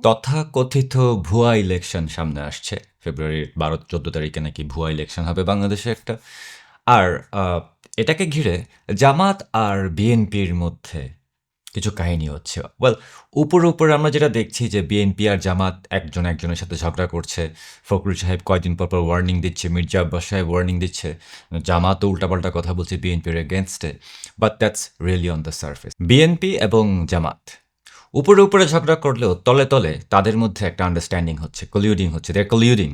তথাকথিত ভুয়া ইলেকশন সামনে আসছে। ফেব্রুয়ারির ১২-১৪ তারিখে নাকি ভুয়া ইলেকশন হবে বাংলাদেশে একটা। আর এটাকে ঘিরে জামাত আর বিএনপির মধ্যে কিছু কাহিনী হচ্ছে। ওয়েল, উপরে আমরা যেটা দেখছি যে বিএনপি আর জামাত একজন একজনের সাথে ঝগড়া করছে। ফখরুল সাহেব কয়দিন পর ওয়ার্নিং দিচ্ছে, মির্জা আব্বাস সাহেব ওয়ার্নিং দিচ্ছে, জামাতও উল্টাপাল্টা কথা বলছে বিএনপির এগেনস্টে। But that's really on the surface. BNP এবং জামাত উপরে ঝগড়া করলেও তলে তলে তাদের মধ্যে একটা আন্ডারস্ট্যান্ডিং হচ্ছে, কলিউডিং হচ্ছে, দে কলিউডিং।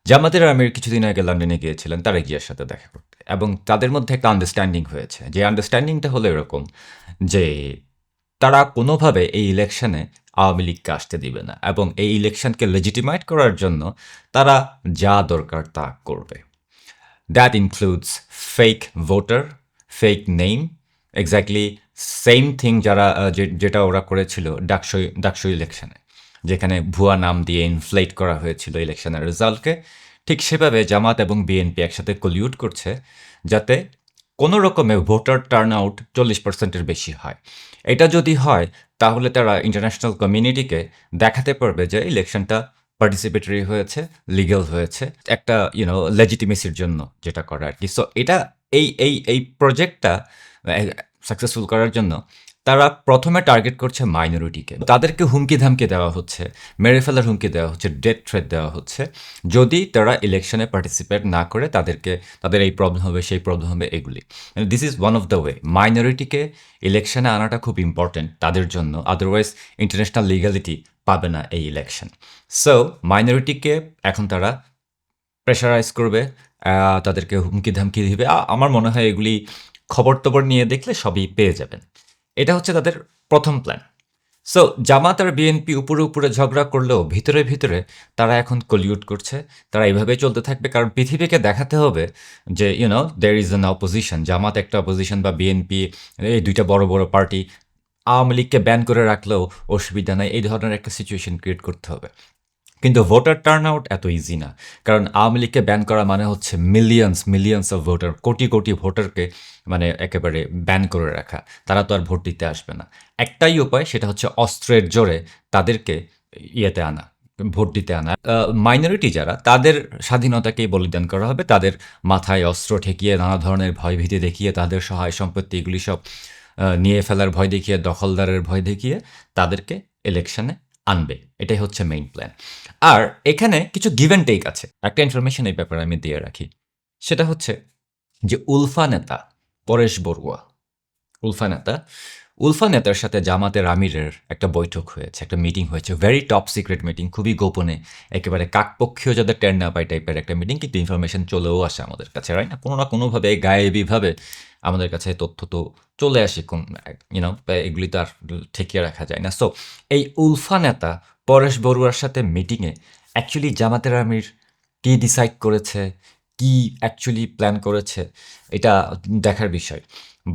জামাতের আমির কিছুদিন আগে লন্ডনে গিয়েছিলেন তারেক জিয়ার সাথে দেখা করতে, এবং তাদের মধ্যে একটা আন্ডারস্ট্যান্ডিং হয়েছে। যে আন্ডারস্ট্যান্ডিংটা হলো এরকম যে তারা কোনোভাবে এই ইলেকশনে আওয়ামী লীগকে আসতে দিবে না, এবং এই ইলেকশনকে লেজিটিমাইট করার জন্য তারা যা দরকার তা করবে। That includes fake voter, fake name, exactly same thing যারা যেটা ওরা করেছিল ডাকসু ইলেকশনে, যেখানে ভুয়া নাম দিয়ে ইনফ্লেট করা হয়েছিল ইলেকশনের রেজাল্টকে। ঠিক সেভাবে জামাত এবং বিএনপি একসাথে কলিউট করছে যাতে কোনো রকমে ভোটার টার্ন আউট 40%-এর বেশি হয়। এটা যদি হয় তাহলে তারা ইন্টারন্যাশনাল কমিউনিটিকে দেখাতে পারবে যে ইলেকশনটা পার্টিসিপেটরি হয়েছে, লিগ্যাল হয়েছে, একটা লেজিটিমেসির জন্য যেটা করা আর কি। সো এটা এই প্রজেক্টটা সাকসেসফুল করার জন্য তারা প্রথমে টার্গেট করছে মাইনরিটিকে। তাদেরকে হুমকি ধামকি দেওয়া হচ্ছে, মেরে ফেলার হুমকি দেওয়া হচ্ছে, ডেথ থ্রেট দেওয়া হচ্ছে। যদি তারা ইলেকশনে পার্টিসিপেট না করে তাদের এই প্রবলেম হবে, সেই প্রবলেম হবে, এগুলি। This is one of the way. মাইনরিটিকে ইলেকশনে আনাটা খুব ইম্পর্টেন্ট তাদের জন্য, আদারওয়াইজ ইন্টারন্যাশনাল লিগ্যালিটি পাবে না এই ইলেকশন। সো মাইনরিটিকে এখন তারা প্রেশারাইজ করবে, তাদেরকে হুমকি ধামকি দিবে। আমার মনে হয় এগুলি খবর টবর নিয়ে দেখলে সবই পেয়ে যাবেন। এটা হচ্ছে তাদের প্রথম প্ল্যান। সো জামাত আর বিএনপি উপরে ঝগড়া করলেও ভিতরে ভিতরে তারা এখন কলিউট করছে। তারা এইভাবেই চলতে থাকবে, কারণ পৃথিবীকে দেখাতে হবে যে দেয়ার ইজ অ্যান অপোজিশন। জামাত একটা অপোজিশন বা বিএনপি, এই দুইটা বড় বড় পার্টি, আওয়ামী লীগকে ব্যান করে রাখলেও অসুবিধা নাই, এই ধরনের একটা সিচুয়েশন ক্রিয়েট করতে হবে। কিন্তু ভোটার টার্ন আউট এত ইজি না, কারণ আওয়ামী লীগকে ব্যান করা মানে হচ্ছে millions of voter, crore crore ভোটারকে মানে একেবারে ব্যান করে রাখা। তারা তো আর ভোট দিতে আসবে না। একটাই উপায়, সেটা হচ্ছে অস্ত্রের জোরে তাদেরকে ইয়েতে আনা, ভোট দিতে আনা। মাইনরিটি যারা, তাদের স্বাধীনতাকেই বলিদান করা হবে, তাদের মাথায় অস্ত্র ঠেকিয়ে, নানা ধরনের ভয়ভীতি দেখিয়ে, তাদের সহায় সম্পত্তি এগুলি সব নিয়ে ফেলার ভয় দেখিয়ে, দখলদারের ভয় দেখিয়ে তাদেরকে ইলেকশনে আনবে। এটাই হচ্ছে মেইন প্ল্যান। আর এখানে কিছু গিভ অ্যান্ড টেক আছে। একটা ইনফরমেশন এই ব্যাপারে আমি দিয়ে রাখি। সেটা হচ্ছে যে উলফা নেতা পরেশ বড়ুয়া, উলফা নেতা উলফা নেতার সাথে জামাতের আমিরের একটা বৈঠক হয়েছে, একটা মিটিং হয়েছে, ভেরি টপ সিক্রেট মিটিং, খুবই গোপনে, একেবারে কাকপক্ষীয় যাদের টের না পায় টাইপের একটা মিটিং, কিন্তু ইনফরমেশন চলেও আসে আমাদের কাছে, রাইট না? কোনো না কোনোভাবে গায়েবীভাবে আমাদের কাছে তথ্য তো চলে আসে, এগুলি তো আর ঠেকিয়ে রাখা যায় না। সো এই উলফা নেতা পরেশ বড়ুয়ার সাথে মিটিংয়ে অ্যাকচুয়ালি জামাতের আমির কী ডিসাইড করেছে, কি অ্যাকচুয়ালি প্ল্যান করেছে, এটা দেখার বিষয়।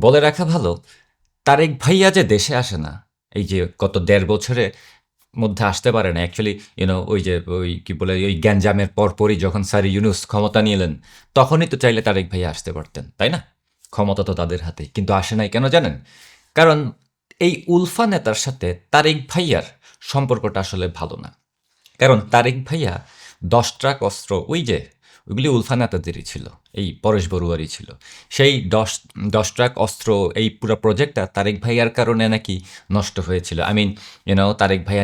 বলে রাখা ভালো, তারেক ভাইয়া যে দেশে আসে না, এই যে গত ১.৫ বছরের মধ্যে আসতে পারে না অ্যাকচুয়ালি, ওই কি বলে, ওই গ্যাঞ্জামের পরপরই যখন স্যার ইউনূস ক্ষমতা নিলেন, তখনই তো চাইলে তারেক ভাইয়া আসতে পারতেন, তাই না? ক্ষমতা তো তাদের হাতে, কিন্তু আসে নাই কেন জানেন? কারণ এই উলফা নেতার সাথে তারেক ভাইয়ার সম্পর্কটা আসলে ভালো না। কারণ তারেক ভাইয়া ১০ ট্রাক অস্ত্র, ওই যে ওইগুলি উলফা নেতাদেরই ছিল, এই পরেশ বড়ুয়ারই ছিল। সেই ১০ ট্রাক অস্ত্র, এই পুরো প্রজেক্টটা তারেক ভাইয়ার কারণে নাকি নষ্ট হয়েছিল। আই মিন, তারেক ভাইয়া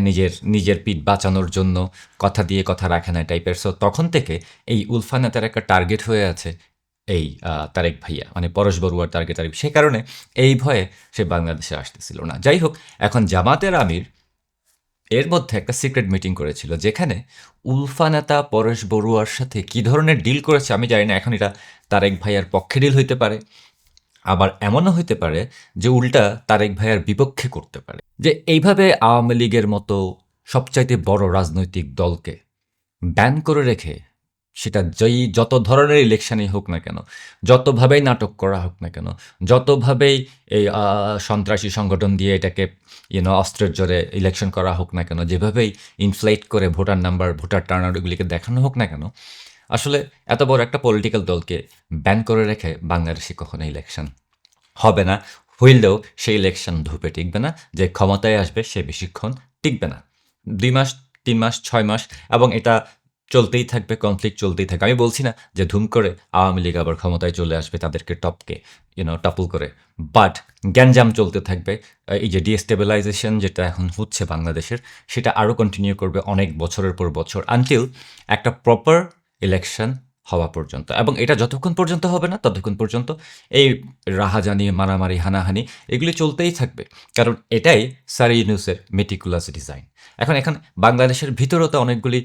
নিজের পিঠ বাঁচানোর জন্য কথা দিয়ে কথা রাখে না টাইপের। সো তখন থেকে এই উলফা নেতার একটা টার্গেট হয়ে আছে এই তারেক ভাইয়া, মানে পরেশ বড়ুয়ার টার্গেট। আর সে কারণে এই ভয়ে সে বাংলাদেশে আসতেছিল না। যাই হোক, এখন জামাতের আমির এর মধ্যে একটা সিক্রেট মিটিং করেছিল, যেখানে উলফা নেতা পরেশ বড়ুয়ার সাথে কী ধরনের ডিল করেছে আমি জানি না। এখন এটা তারেক ভাইয়ার পক্ষে ডিল হইতে পারে, আবার এমনও হইতে পারে যে উল্টা তারেক ভাইয়ার বিপক্ষে করতে পারে। যে এইভাবে আওয়ামী লীগের মতো সবচাইতে বড় রাজনৈতিক দলকে ব্যান করে রেখে, সেটা যত ধরনের ইলেকশনই হোক না কেন, যতভাবেই নাটক করা হোক না কেন, যতভাবেই এই সন্ত্রাসী সংগঠন দিয়ে এটাকে অস্ত্রের জোরে ইলেকশন করা হোক না কেন, যেভাবেই ইনফ্লেট করে ভোটার নাম্বার, ভোটার টার্নআউট এগুলিকে দেখানো হোক না কেন, আসলে এত বড় একটা পলিটিক্যাল দলকে ব্যান করে রেখে বাংলাদেশে কখনো ইলেকশন হবে না। হইলেও সেই ইলেকশন ধূপে টিকবে না, যে ক্ষমতায় আসবে সে বেশিক্ষণ টিকবে না। ২ মাস, ৩ মাস, ৬ মাস এবং এটা চলতেই থাকবে, কনফ্লিক্ট চলতেই থাকবে। আমি বলছি না যে ধুম করে আওয়ামী লীগ আবার ক্ষমতায় চলে আসবে তাদেরকে টপকে, টপল করে। বাট গ্যাঞ্জাম চলতে থাকবে। এই যে ডিস্টেবিলাইজেশন যেটা এখন হচ্ছে বাংলাদেশের, সেটা আরও কন্টিনিউ করবে অনেক বছরের পর বছর আনটিল একটা প্রপার ইলেকশন হওয়া পর্যন্ত। এবং এটা যতক্ষণ পর্যন্ত হবে না, ততক্ষণ পর্যন্ত এই রাহাজানি, মারামারি, হানাহানি এগুলি চলতেই থাকবে। কারণ এটাই স্যার ইউনূসের মেটিকুলাস ডিজাইন। এখন বাংলাদেশের ভিতরেও তো অনেকগুলি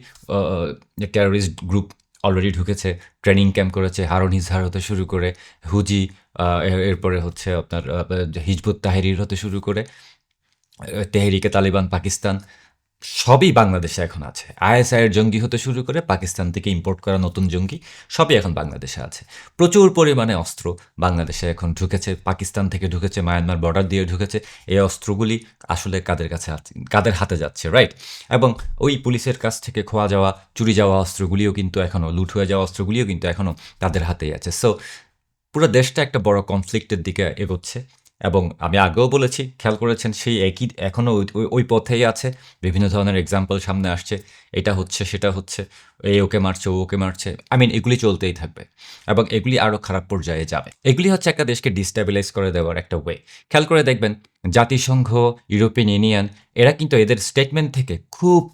টেরোরিস্ট গ্রুপ অলরেডি ঢুকেছে, ট্রেনিং ক্যাম্প করেছে, হারুন ইজহার হতে শুরু করে হুজি, এরপরে হচ্ছে আপনার হিজবুত তাহরির হতে শুরু করে তেহরিকে তালিবান পাকিস্তান, সবই বাংলাদেশে এখন আছে। আইএসআইয়ের জঙ্গি হতে শুরু করে পাকিস্তান থেকে ইম্পোর্ট করা নতুন জঙ্গি সবই এখন বাংলাদেশে আছে। প্রচুর পরিমাণে অস্ত্র বাংলাদেশে এখন ঢুকেছে, পাকিস্তান থেকে ঢুকেছে, মায়ানমার বর্ডার দিয়ে ঢুকেছে। এই অস্ত্রগুলি আসলে কাদের কাছে আছে, কাদের হাতে যাচ্ছে, রাইট? এবং ওই পুলিশের কাছ থেকে খোয়া যাওয়া, চুরি যাওয়া অস্ত্রগুলিও কিন্তু এখনও, লুট হয়ে যাওয়া অস্ত্রগুলিও কিন্তু এখনও তাদের হাতেই আছে। সো পুরো দেশটা একটা বড় কনফ্লিক্টের দিকে এগোচ্ছে। এবং আমি আগেও বলেছি, খেয়াল করেছেন, সেই একই এখনও ওই পথেই আছে। বিভিন্ন ধরনের এক্সাম্পল সামনে আসছে, এটা হচ্ছে, সেটা হচ্ছে, এই ওকে মারছে, ও ওকে মারছে। এগুলি চলতেই থাকবে এবং এগুলি আরও খারাপ পর্যায়ে যাবে। এগুলি হচ্ছে একটা দেশকে ডিস্টেবিলাইজ করে দেওয়ার একটা ওয়ে। খেয়াল করে দেখবেন, জাতিসংঘ, ইউরোপিয়ান ইউনিয়ন, এরা কিন্তু এদের স্টেটমেন্ট থেকে খুব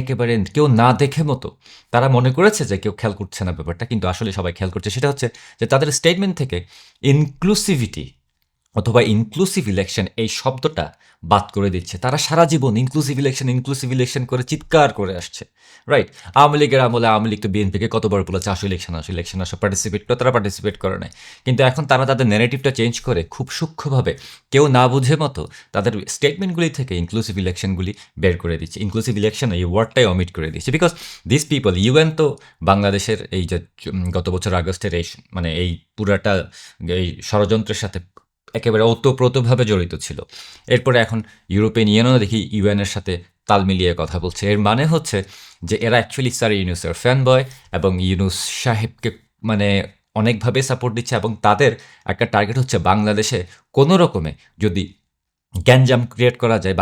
একেবারে কেউ না দেখে মতো, তারা মনে করেছে যে কেউ খেয়াল করছে না ব্যাপারটা, কিন্তু আসলে সবাই খেয়াল করছে। সেটা হচ্ছে যে তাদের স্টেটমেন্ট থেকে ইনক্লুসিভিটি অথবা ইনক্লুসিভ ইলেকশন এই শব্দটা বাদ করে দিচ্ছে। তারা সারা জীবন ইনক্লুসিভ ইলেকশন করে চিৎকার করে আসছে, রাইট? আওয়ামী লীগের আমলে আওয়ামী লীগ তো বিএনপিকে কতবার বলেছে আসো ইলেকশন আসো পার্টিসিপেট করে, তারা পার্টিসিপেট করে নাই। কিন্তু এখন তারা তাদের ন্যারেটিভটা চেঞ্জ করে খুব সূক্ষ্মভাবে, কেউ না বুঝে মতো তাদের স্টেটমেন্টগুলি থেকে ইনক্লুসিভ ইলেকশনগুলি বের করে দিচ্ছে। ইনক্লুসিভ ইলেকশন এই ওয়ার্ডটাই অমিট করে দিচ্ছে। বিকজ দিস পিপল, ইউএন তো বাংলাদেশের এই যে গত বছর আগস্টের এই পুরাটা এই ষড়যন্ত্রের সাথে একেবারে ওতপ্রোতভাবে জড়িত ছিল। এরপরে এখন ইউরোপিয়ান ইউনিয়নও দেখি ইউএনের সাথে তাল মিলিয়ে কথা বলছে। এর মানে হচ্ছে যে এরা অ্যাকচুয়ালি স্যার ইউনূসের ফ্যান বয় এবং ইউনূস সাহেবকে অনেকভাবে সাপোর্ট দিচ্ছে। এবং তাদের একটা টার্গেট হচ্ছে বাংলাদেশে কোনো রকমে যদি গ্যাঞ্জাম ক্রিয়েট করা যায়,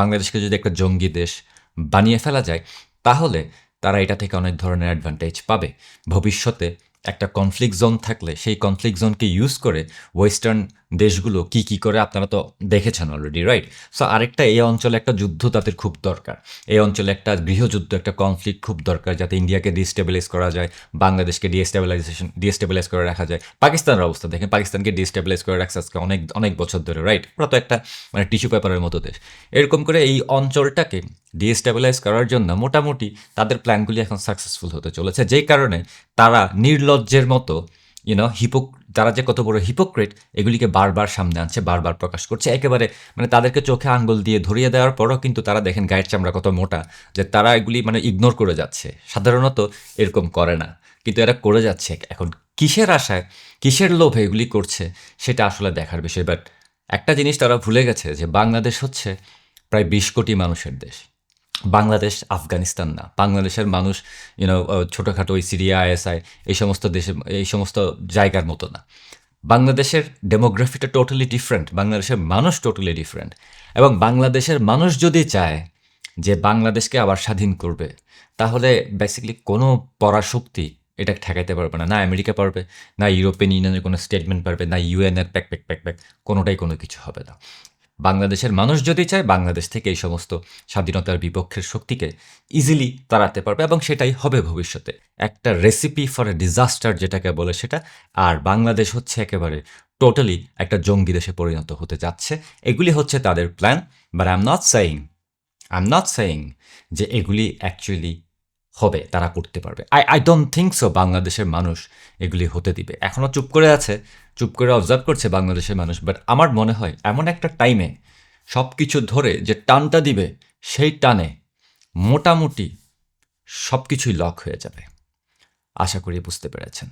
বাংলাদেশকে যদি একটা জঙ্গি দেশ বানিয়ে ফেলা যায়, তাহলে তারা এটা থেকে অনেক ধরনের অ্যাডভান্টেজ পাবে। ভবিষ্যতে একটা কনফ্লিক্ট জোন থাকলে সেই কনফ্লিক্ট জোনকে ইউজ করে ওয়েস্টার্ন দেশগুলো কি করে আপনারা তো দেখেছেন অলরেডি, রাইট? সো আরেকটা এই অঞ্চলে একটা যুদ্ধ তাদের খুব দরকার। এই অঞ্চলে একটা গৃহযুদ্ধ, একটা কনফ্লিক্ট খুব দরকার, যাতে ইন্ডিয়াকে ডিস্টেবিলাইজ করা যায়, বাংলাদেশকে ডিস্টেবিলাইজ করে রাখা যায়। পাকিস্তানের অবস্থা দেখেন, পাকিস্তানকে ডিস্টেবিলাইজ করে রাখছে আজকে অনেক অনেক বছর ধরে, রাইট? ওরা তো একটা টিস্যু পেপারের মতো দেশ। এরকম করে এই অঞ্চলটাকে ডিস্টেবিলাইজ করার জন্য মোটামুটি তাদের প্ল্যানগুলি এখন সাকসেসফুল হতে চলেছে, যেই কারণে তারা নির্লজ্জের মতো তারা যে কত বড় হিপোক্রেট এগুলিকে বারবার সামনে আনছে, বারবার প্রকাশ করছে। একেবারে তাদেরকে চোখে আঙ্গুল দিয়ে ধরিয়ে দেওয়ার পরও কিন্তু তারা দেখেন গায়ের চামড়া কত মোটা, যে তারা এগুলি ইগনোর করে যাচ্ছে। সাধারণত এরকম করে না, কিন্তু এরা করে যাচ্ছে। এখন কিসের আশায়, কিসের লোভে এগুলি করছে, সেটা আসলে দেখার বিষয়। বাট একটা জিনিস তারা ভুলে গেছে, যে বাংলাদেশ হচ্ছে প্রায় ২০ কোটি মানুষের দেশ। বাংলাদেশ আফগানিস্তান না। বাংলাদেশের মানুষ ছোটোখাটো ওই সিরিয়া, আইএসআই এই সমস্ত জায়গার মতো না। বাংলাদেশের ডেমোগ্রাফিটা টোটালি ডিফারেন্ট, বাংলাদেশের মানুষ টোটালি ডিফারেন্ট। এবং বাংলাদেশের মানুষ যদি চায় যে বাংলাদেশকে আবার স্বাধীন করবে, তাহলে বেসিক্যালি কোনো পরাশক্তি এটা ঠেকাইতে পারবে না। না আমেরিকা পারবে, না ইউরোপিয়ান ইউনিয়নের কোনো স্টেটমেন্ট পারবে, না ইউএনের প্যাক কোনোটাই কোনো কিছু হবে না। বাংলাদেশের মানুষ যদি চায়, বাংলাদেশ থেকে এই সমস্ত স্বাধীনতার বিপক্ষের শক্তিকে ইজিলি তাড়াতে পারবে, এবং সেটাই হবে ভবিষ্যতে। একটা রেসিপি ফর এ ডিজাস্টার যেটাকে বলে সেটা। আর বাংলাদেশ হচ্ছে একেবারে টোটালি একটা জঙ্গি দেশে পরিণত হতে যাচ্ছে। এগুলি হচ্ছে তাদের plan. But I am not saying যে এগুলি অ্যাকচুয়ালি হবে, তারা করতে পারবে। আই ডোন্ট থিঙ্ক সো বাংলাদেশের মানুষ এগুলি হতে দিবে। এখনও চুপ করে আছে, চুপ করে অবজার্ভ করছে বাংলাদেশের মানুষ। বাট আমার মনে হয় এমন একটা টাইমে সব কিছু ধরে যে টানটা দিবে, সেই টানে মোটামুটি সব কিছুই লক হয়ে যাবে। আশা করি বুঝতে পেরেছেন।